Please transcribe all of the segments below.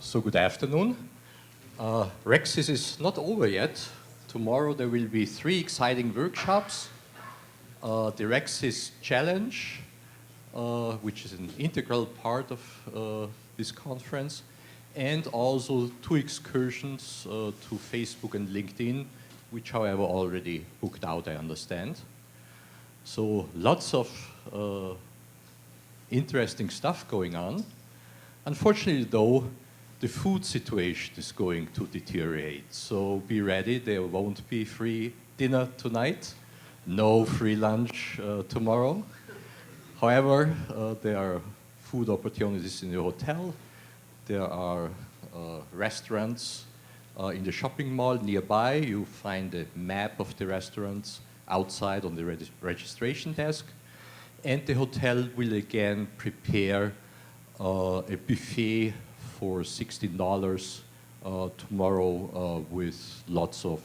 So good afternoon. RecSys is not over yet. Tomorrow there will be 3 exciting workshops. The RecSys Challenge, which is an integral part of this conference, and also 2 excursions to Facebook and LinkedIn, which however already booked out, I understand. So lots of interesting stuff going on. Unfortunately though, the food situation is going to deteriorate. So be ready, there won't be free dinner tonight, no free lunch tomorrow. However, there are food opportunities in the hotel. There are restaurants in the shopping mall nearby. You find a map of the restaurants outside on the registration desk. And the hotel will again prepare a buffet for $16 tomorrow with lots of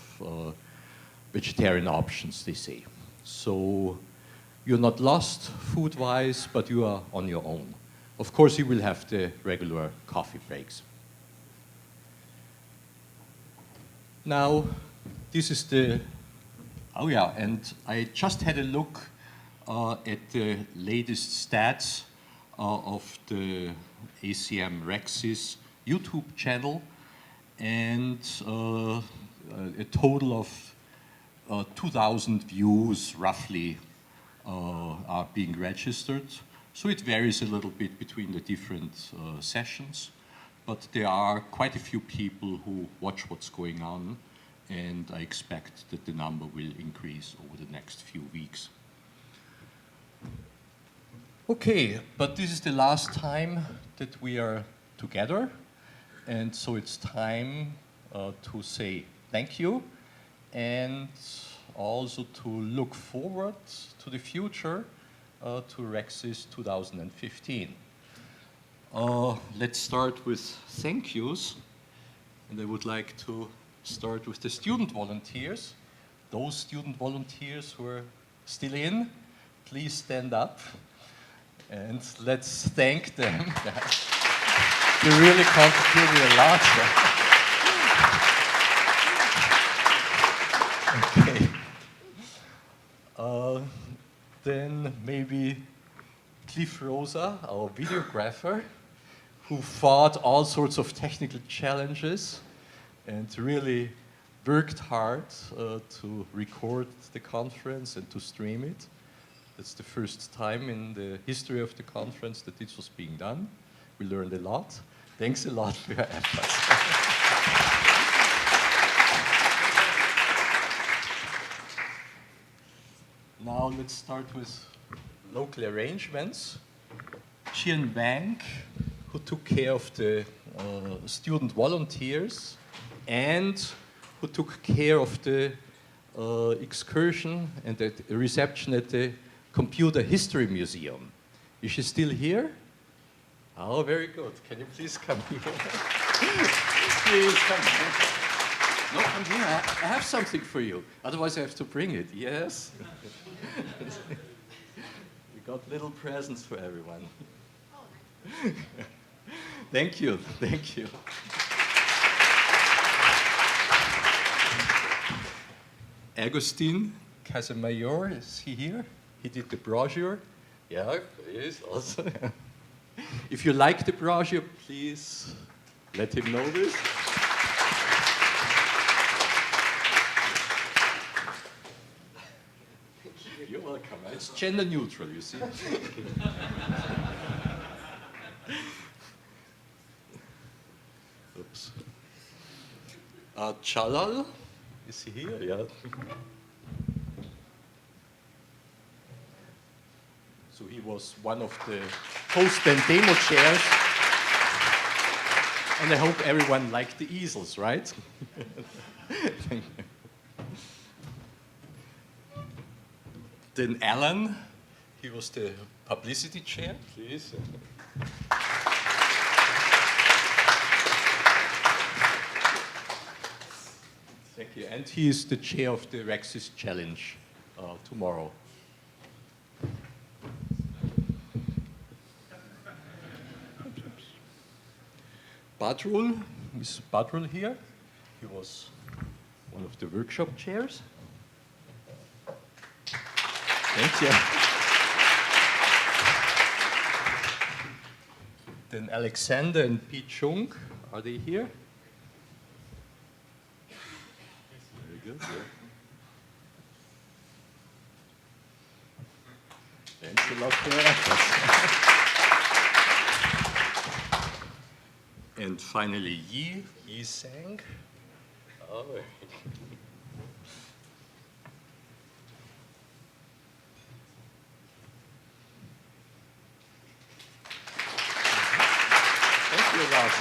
vegetarian options, they say. So you're not lost food-wise, but you are on your own. Of course, you will have the regular coffee breaks. Now, this is the, oh yeah, and I just had a look at the latest stats of the ACM RecSys YouTube channel, and a total of 2,000 views roughly are being registered. So it varies a little bit between the different sessions, but there are quite a few people who watch what's going on, and I expect that the number will increase over the next few weeks. Okay, but this is the last time that we are together, and so it's time to say thank you and also to look forward to the future to RecSys 2015. Let's start with thank yous, and I would like to start with the student volunteers. Those student volunteers who are still in, please stand up. And let's thank them. They really contributed a lot. Okay. Then maybe Cliff Rosa, our videographer, who fought all sorts of technical challenges and really worked hard to record the conference and to stream it. It's the first time in the history of the conference that this was being done. We learned a lot. Thanks a lot for your efforts. Now let's start with local arrangements. Jian Wang, who took care of the student volunteers and who took care of the excursion and the reception at the Computer History Museum. Is she still here? Oh, very good. Can you please come here? Please come here. No, come here. I have something for you. Otherwise, I have to bring it. Yes? We got little presents for everyone. Thank you. Thank you. Agustin Casamayor, is he here? He did the brochure. Yeah, he is also. If you like the brochure, please let him know this. You're welcome. It's gender neutral, you see. Oops. Chalal, is he here? Yeah. So he was one of the host and demo chairs. And I hope everyone liked the easels, right? Thank you. Then Alan, he was the publicity chair, please. Thank you. And he is the chair of the RecSys Challenge tomorrow. Badrul, Mr. Badrul here. He was one of the workshop chairs. Thank you. Then Alexander and Pete Chung, are they here? Very good. Yeah. Thanks a lot for your efforts. And finally, Yi Sang. Oh. Thank you, Lars.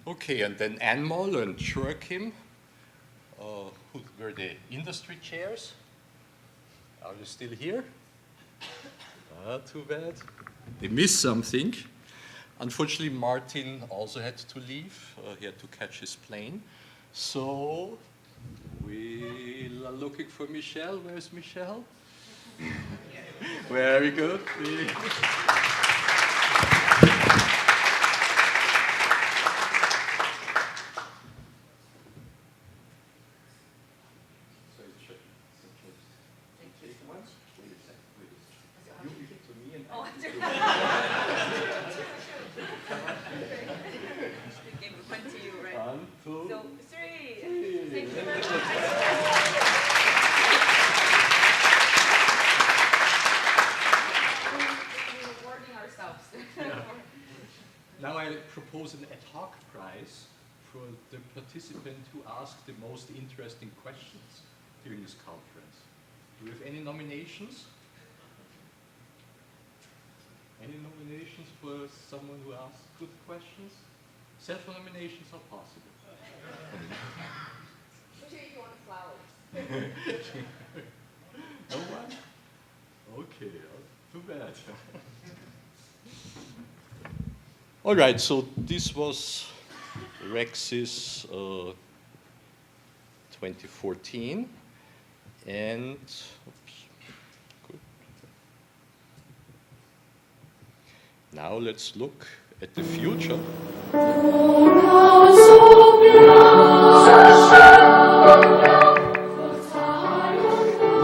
Okay, and then Anmol and Joachim, who were the industry chairs. Are you still here? Too bad. They missed something. Unfortunately, Martin also had to leave. He had to catch his plane. So we are looking for Michelle. Where's Michelle? Very good. Now I propose an ad hoc prize for the participant who asked the most interesting questions during this conference. Do we have any nominations? Any nominations for someone who asked good questions? Self-nominations are possible. If you want flowers. No one? Okay, too bad. All right, so this was RecSys 2014, and oops, good. Now let's look at the future.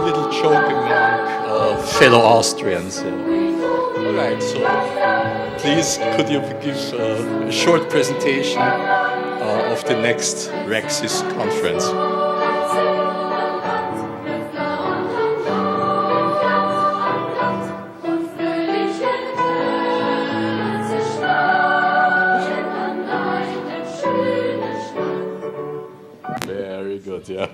Little joke among fellow Austrians. All right, so please could you give a short presentation of the next RecSys conference? Very good, yeah.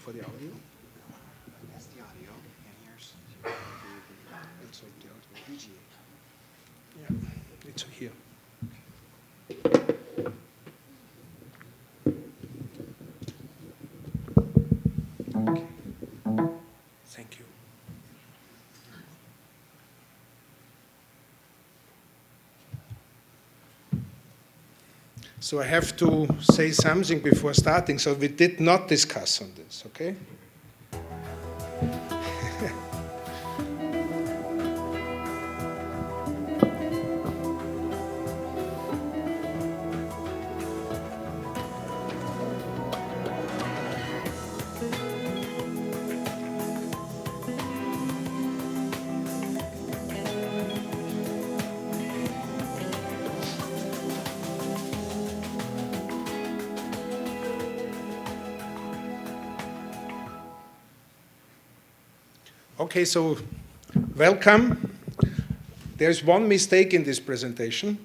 For the audio? That's the audio, and here's also the audio VGA. Yeah, it's here. Okay. Thank you. So I have to say something before starting. So we did not discuss on this, okay? Okay, so welcome. There's one mistake in this presentation.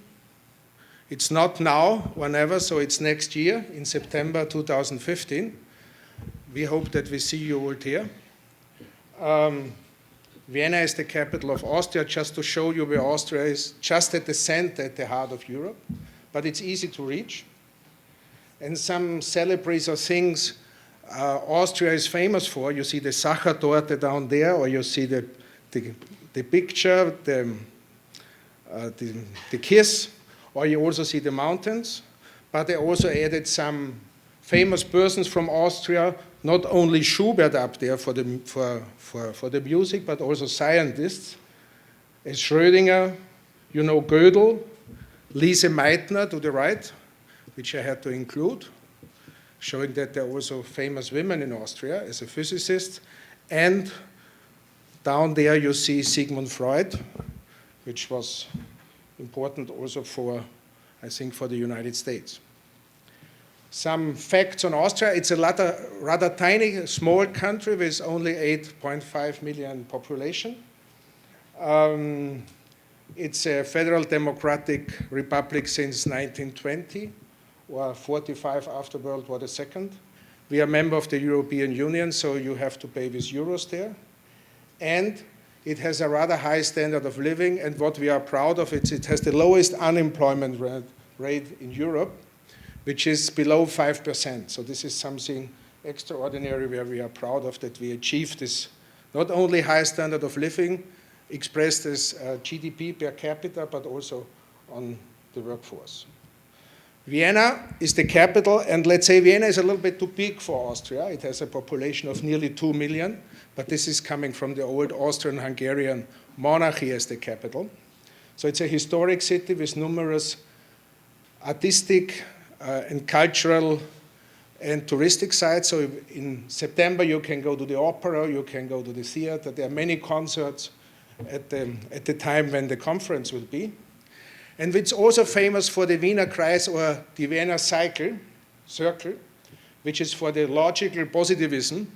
It's not now, whenever, so it's next year, in September 2015. We hope that we see you all here. Vienna is the capital of Austria, just to show you where Austria is, just at the center, at the heart of Europe. But it's easy to reach. and some celebrities or things Austria is famous for. You see the Sachertorte down there, or you see the picture, the kiss, or you also see the mountains. But they also added some famous persons from Austria, not only Schubert up there for the music, but also scientists, as Schrödinger, you know Gödel, Lise Meitner to the right, which I had to include, showing that there are also famous women in Austria as a physicist. And down there you see Sigmund Freud, which was important also for, I think, for the United States. Some facts on Austria. It's a rather tiny, small country with only 8.5 million population. It's a federal democratic republic since 1920, or 45 after World War II. We are a member of the European Union, so you have to pay with euros there. And it has a rather high standard of living, and what we are proud of, it has the lowest unemployment rate in Europe, which is below 5%. So this is something extraordinary where we are proud of, that we achieved this not only high standard of living expressed as GDP per capita, but also on the workforce. Vienna is the capital, and let's say Vienna is a little bit too big for Austria. It has a population of nearly 2 million, but this is coming from the old Austrian-Hungarian monarchy as the capital. So it's a historic city with numerous artistic and cultural and touristic sites. So in September you can go to the opera, you can go to the theater. There are many concerts at the time when the conference will be. And it's also famous for the Wiener Kreis, or the Vienna Circle, which is for the logical positivism,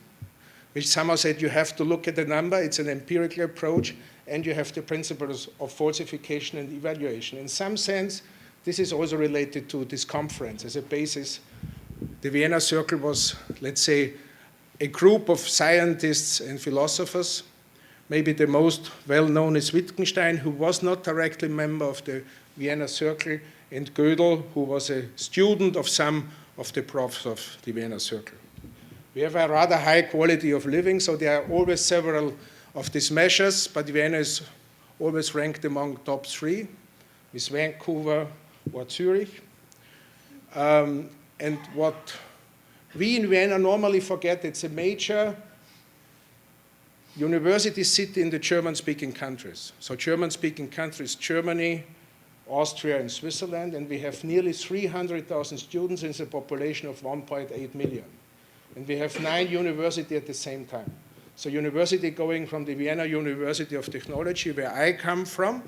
which somehow said you have to look at the number, it's an empirical approach, and you have the principles of falsification and evaluation. In some sense, this is also related to this conference as a basis. The Vienna Circle was, let's say, a group of scientists and philosophers. Maybe the most well-known is Wittgenstein, who was not directly a member of the Vienna Circle, and Gödel, who was a student of some of the profs of the Vienna Circle. We have a rather high quality of living, so there are always several of these measures, but Vienna is always ranked among top 3, with Vancouver or Zurich. And what we in Vienna normally forget, it's a major university city in the German-speaking countries. So German-speaking countries, Germany, Austria, and Switzerland, and we have nearly 300,000 students in a population of 1.8 million. And we have 9 universities at the same time. So university going from the Vienna University of Technology, where I come from,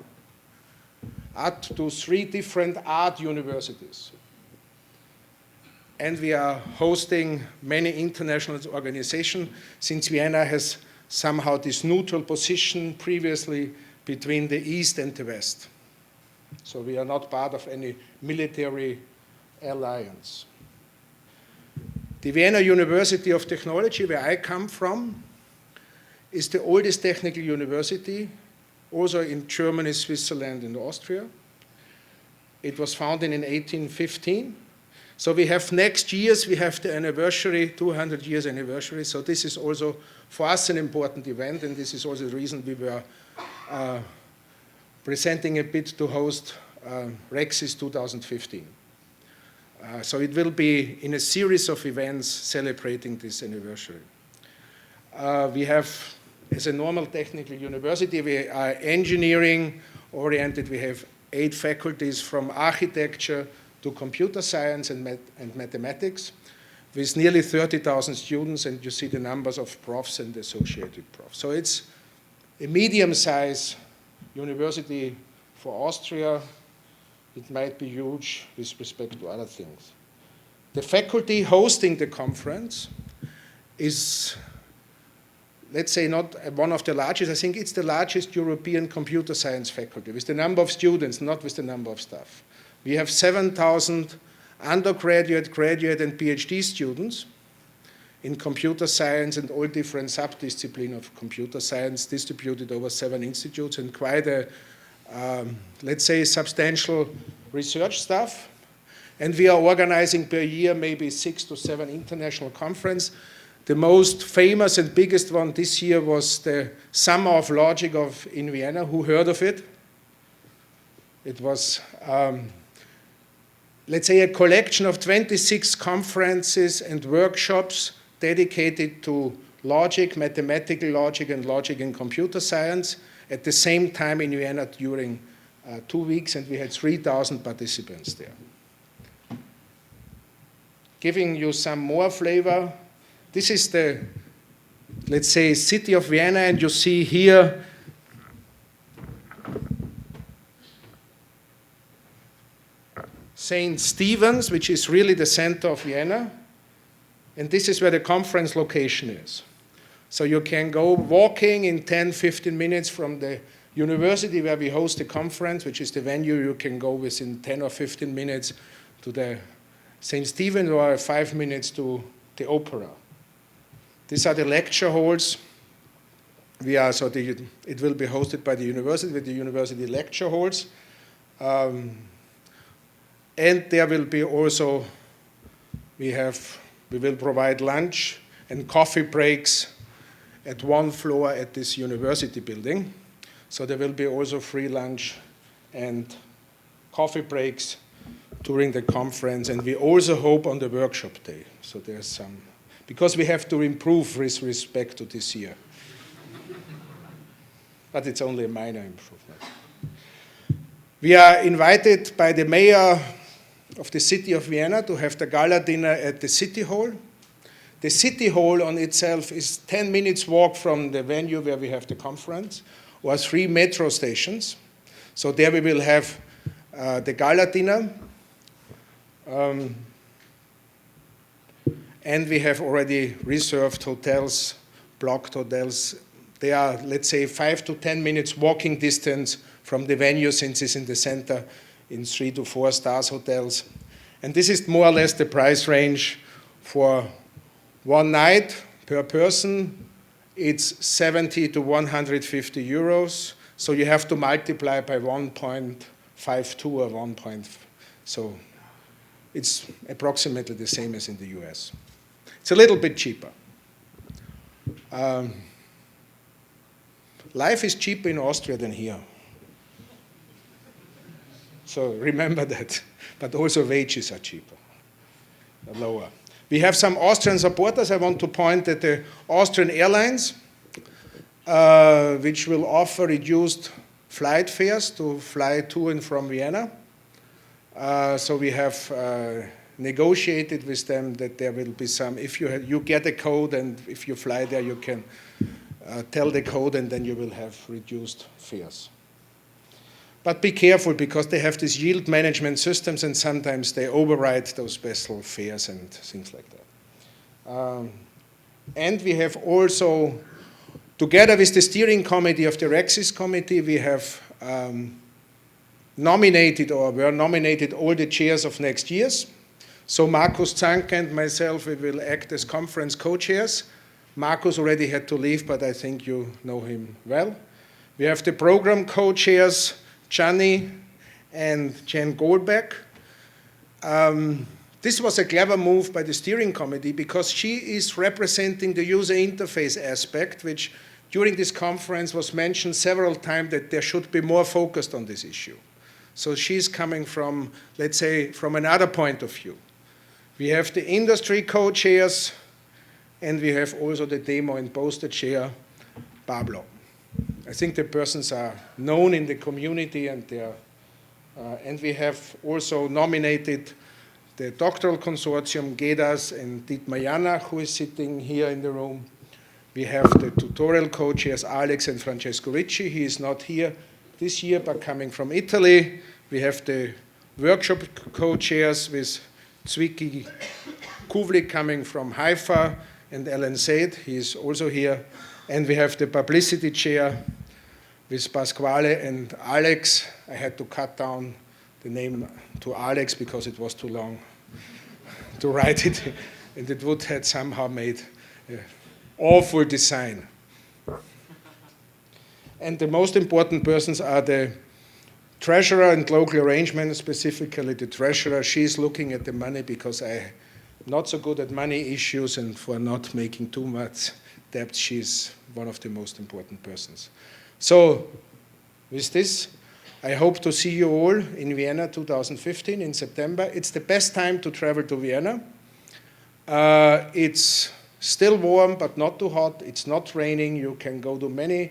up to 3 different art universities. And we are hosting many international organizations, since Vienna has somehow this neutral position previously between the East and the West. So we are not part of any military alliance. The Vienna University of Technology, where I come from, is the oldest technical university, also in Germany, Switzerland, and Austria. It was founded in 1815. So we have next years, we have the anniversary, 200 years anniversary. So this is also for us an important event, and this is also the reason we were presenting a bid to host RecSys 2015. So it will be in a series of events celebrating this anniversary. We have, as a normal technical university, we are engineering oriented. We have 8 faculties from architecture to computer science and mathematics, with nearly 30,000 students, and you see the numbers of profs and associated profs. So it's a medium-sized university for Austria. It might be huge with respect to other things. The faculty hosting the conference is, let's say, not one of the largest. I think it's the largest European computer science faculty, with the number of students, not with the number of staff. We have 7,000 undergraduate, graduate, and PhD students in computer science and all different subdisciplines of computer science, distributed over 7 institutes, and quite a, let's say, substantial research staff. And we are organizing per year maybe 6 to 7 international conferences. The most famous and biggest one this year was the Summer of Logic in Vienna. Who heard of it? It was, let's say, a collection of 26 conferences and workshops dedicated to logic, mathematical logic, and logic in computer science at the same time in Vienna during 2 weeks, and we had 3,000 participants there. Giving you some more flavor, this is the, let's say, city of Vienna, and you see here St. Stephen's, which is really the center of Vienna, and this is where the conference location is. So you can go walking in 10, 15 minutes from the university where we host the conference, which is the venue. You can go within 10 or 15 minutes to the St. Stephen's or 5 minutes to the opera. These are the lecture halls. It will be hosted by the university with the university lecture halls. And there will be also, we will provide lunch and coffee breaks at one floor at this university building. So there will be also free lunch and coffee breaks during the conference, and we also hope on the workshop day. So there's some, because we have to improve with respect to this year. But it's only a minor improvement. We are invited by the mayor of the city of Vienna to have the gala dinner at the city hall. The city hall on itself is 10 minutes walk from the venue where we have the conference, or 3 metro stations. So there we will have the gala dinner. And we have already reserved hotels, blocked hotels. They are, let's say, 5 to 10 minutes walking distance from the venue, since it's in the center, in 3 to 4 stars hotels. And this is more or less the price range for one night per person. It's 70 to 150 euros. So you have to multiply by 1.52 or 1. So it's approximately the same as in the US. It's a little bit cheaper. Life is cheaper in Austria than here. So remember that. But also wages are cheaper, lower. We have some Austrian supporters. I want to point at the Austrian Airlines, which will offer reduced flight fares to fly to and from Vienna. So we have negotiated with them that there will be some, if you get a code, and if you fly there, you can tell the code, and then you will have reduced fares. But be careful, because they have these yield management systems, and sometimes they override those special fares and things like that. And we have also, together with the steering committee of the RecSys committee, we have nominated all the chairs of next year's. So Markus Zanke and myself, we will act as conference co-chairs. Markus already had to leave, but I think you know him well. We have the program co-chairs, Gianni and Jen Goldbeck. This was a clever move by the steering committee, because she is representing the user interface aspect, which during this conference was mentioned several times that there should be more focused on this issue. So she's coming from, let's say, from another point of view. We have the industry co-chairs, and we have also the demo and poster chair, Pablo. I think the persons are known in the community, and we have also nominated the doctoral consortium, GEDAS and Dietmar Janach, who is sitting here in the room. We have the tutorial co-chairs, Alex and Francesco Ricci. He is not here this year, but coming from Italy. We have the workshop co-chairs with Zwicky Kuvlik coming from Haifa, and Alan Said, he is also here. And we have the publicity chair with Pasquale and Alex. I had to cut down the name to Alex because it was too long to write it, and it would have somehow made an awful design. And the most important persons are the treasurer and local arrangement, specifically the treasurer, she's looking at the money because I'm not so good at money issues, and for not making too much debt, she's one of the most important persons. So with this, I hope to see you all in Vienna 2015 in September. It's the best time to travel to Vienna. It's still warm, but not too hot. It's not raining. You can go to many,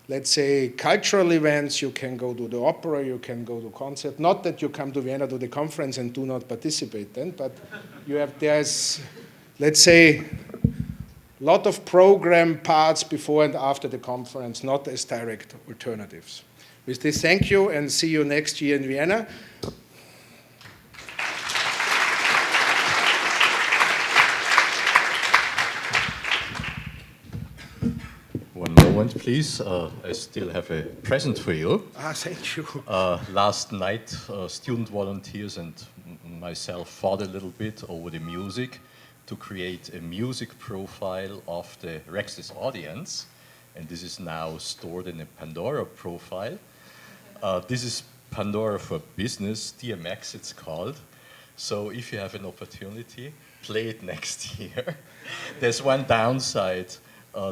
let's say, cultural events. You can go to the opera. You can go to concert. Not that you come to Vienna to the conference and do not participate then, but there's, let's say, a lot of program parts before and after the conference, not as direct alternatives. With this, thank you, and see you next year in Vienna. One moment, please. I still have a present for you. Thank you. Last night, student volunteers and myself fought a little bit over the music to create a music profile of the RecSys audience. And this is now stored in a Pandora profile. This is Pandora for Business, DMX it's called. So if you have an opportunity, play it next year. There's one downside.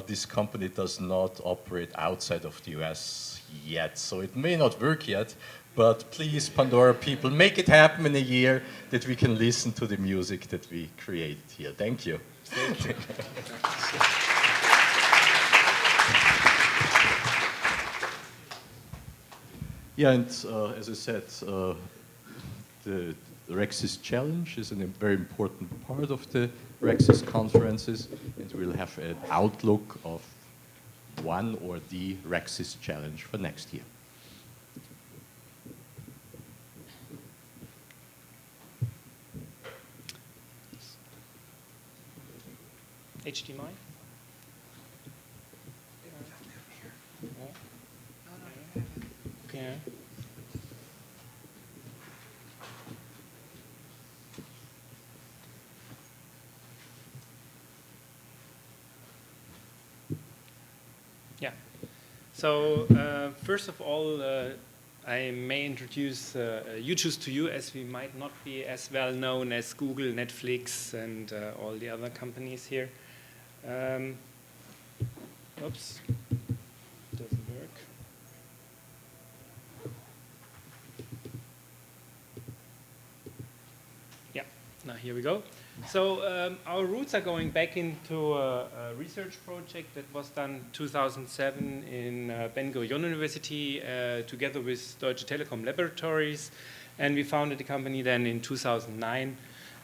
This company does not operate outside of the US yet, so it may not work yet, but please, Pandora people, make it happen in a year that we can listen to the music that we created here. Thank you. Thank you. Yeah, and as I said, the RecSys Challenge is a very important part of the RecSys conferences, and we'll have an outlook of one or the RecSys Challenge for next year. HDMI? Okay. Yeah. So first of all, I may introduce UChoose to you, as we might not be as well known as Google, Netflix, and all the other companies here. Oops, doesn't work. Yeah, now here we go. So our roots are going back into a research project that was done 2007 in Ben Gurion University together with Deutsche Telekom Laboratories, and we founded the company then in 2009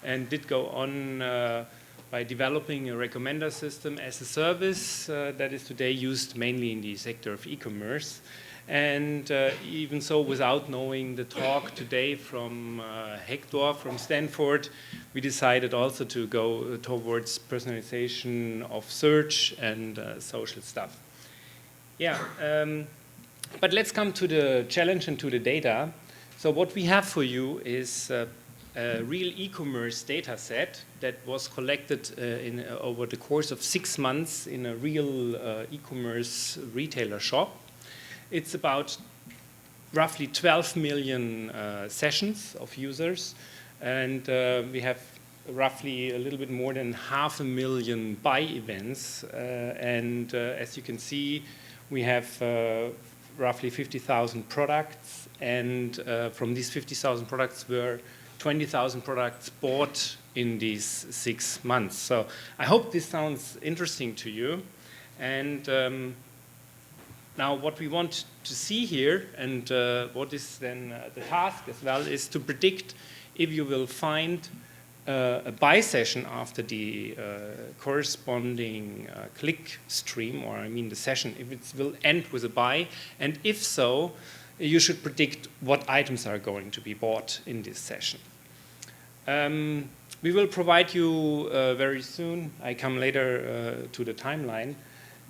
and did go on by developing a recommender system as a service that is today used mainly in the sector of e-commerce. And even so, without knowing the talk today from Hector from Stanford, we decided also to go towards personalization of search and social stuff. Yeah, but let's come to the challenge and to the data. So what we have for you is a real e-commerce data set that was collected over the course of 6 months in a real e-commerce retailer shop. It's about roughly 12 million sessions of users, and we have roughly a little bit more than 500,000 buy events. And as you can see, we have roughly 50,000 products, and from these 50,000 products were 20,000 products bought in these 6 months. So I hope this sounds interesting to you. And now what we want to see here, and what is then the task as well, is to predict if you will find a buy session after the corresponding click stream, or I mean the session, if it will end with a buy, and if so, you should predict what items are going to be bought in this session. We will provide you very soon, I come later to the timeline,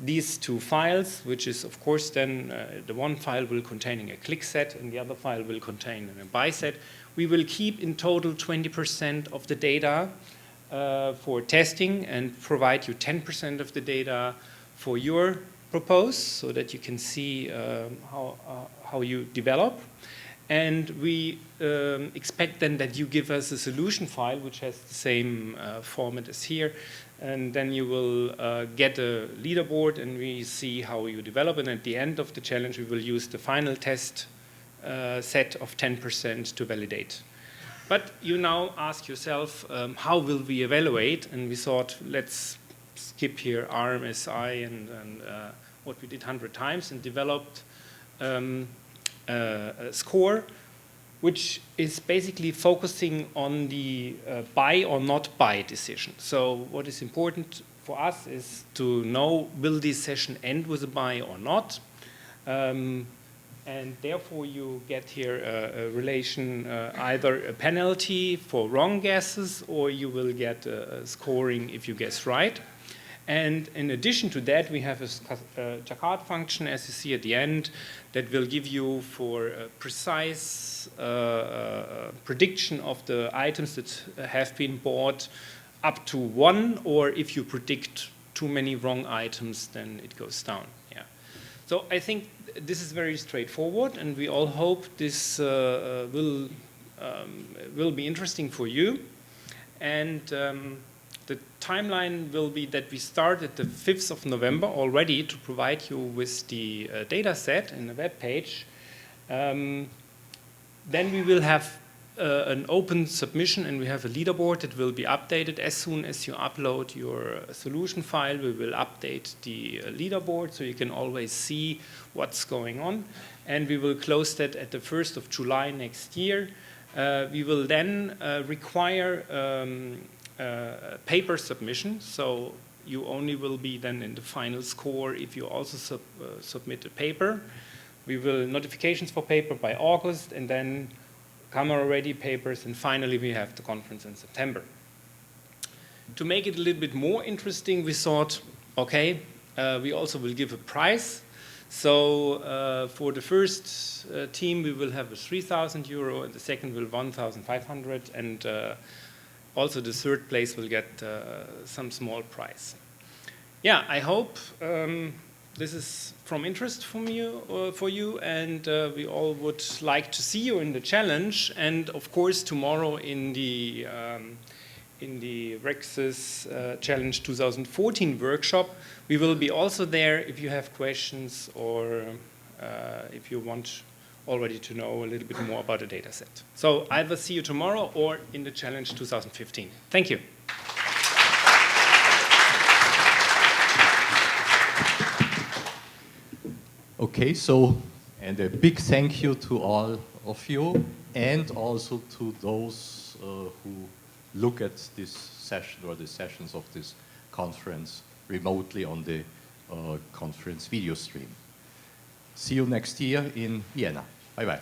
these 2 files, which is of course then the one file will contain a click set and the other file will contain a buy set. We will keep in total 20% of the data for testing and provide you 10% of the data for your propose, so that you can see how you develop. And we expect then that you give us a solution file which has the same format as here. And then you will get a leaderboard and we see how you develop. And at the end of the challenge, we will use the final test set of 10% to validate. But you now ask yourself, how will we evaluate? And we thought, let's skip here RMSI and what we did 100 times and developed a score which is basically focusing on the buy or not buy decision. So what is important for us is to know, will this session end with a buy or not? And therefore you get here a relation, either a penalty for wrong guesses or you will get a scoring if you guess right. And in addition to that, we have a Jaccard function, as you see at the end, that will give you for a precise prediction of the items that have been bought up to 1, or if you predict too many wrong items, then it goes down. Yeah. So I think this is very straightforward, and we all hope this will be interesting for you. And the timeline will be that we start at the 5th of November already to provide you with the data set in the web page. Then we will have an open submission and we have a leaderboard that will be updated as soon as you upload your solution file. We will update the leaderboard so you can always see what's going on. And we will close that at the 1st of July next year. We will then require paper submission, so you only will be then in the final score if you also submit a paper. We will notifications for paper by August, and then camera-ready papers, and finally we have the conference in September. To make it a little bit more interesting, we thought, okay, we also will give a prize. So for the first team, we will have a 3,000 euro, and the second will 1,500, and also the third place will get some small prize. Yeah, I hope this is from interest for you, and we all would like to see you in the challenge, and of course tomorrow in the RecSys Challenge 2014 workshop. We will be also there if you have questions or if you want already to know a little bit more about the data set. So I will see you tomorrow or in the Challenge 2015. Thank you. Okay, so, and a big thank you to all of you, and also to those who look at this session or the sessions of this conference remotely on the conference video stream. See you next year in Vienna. Bye-bye.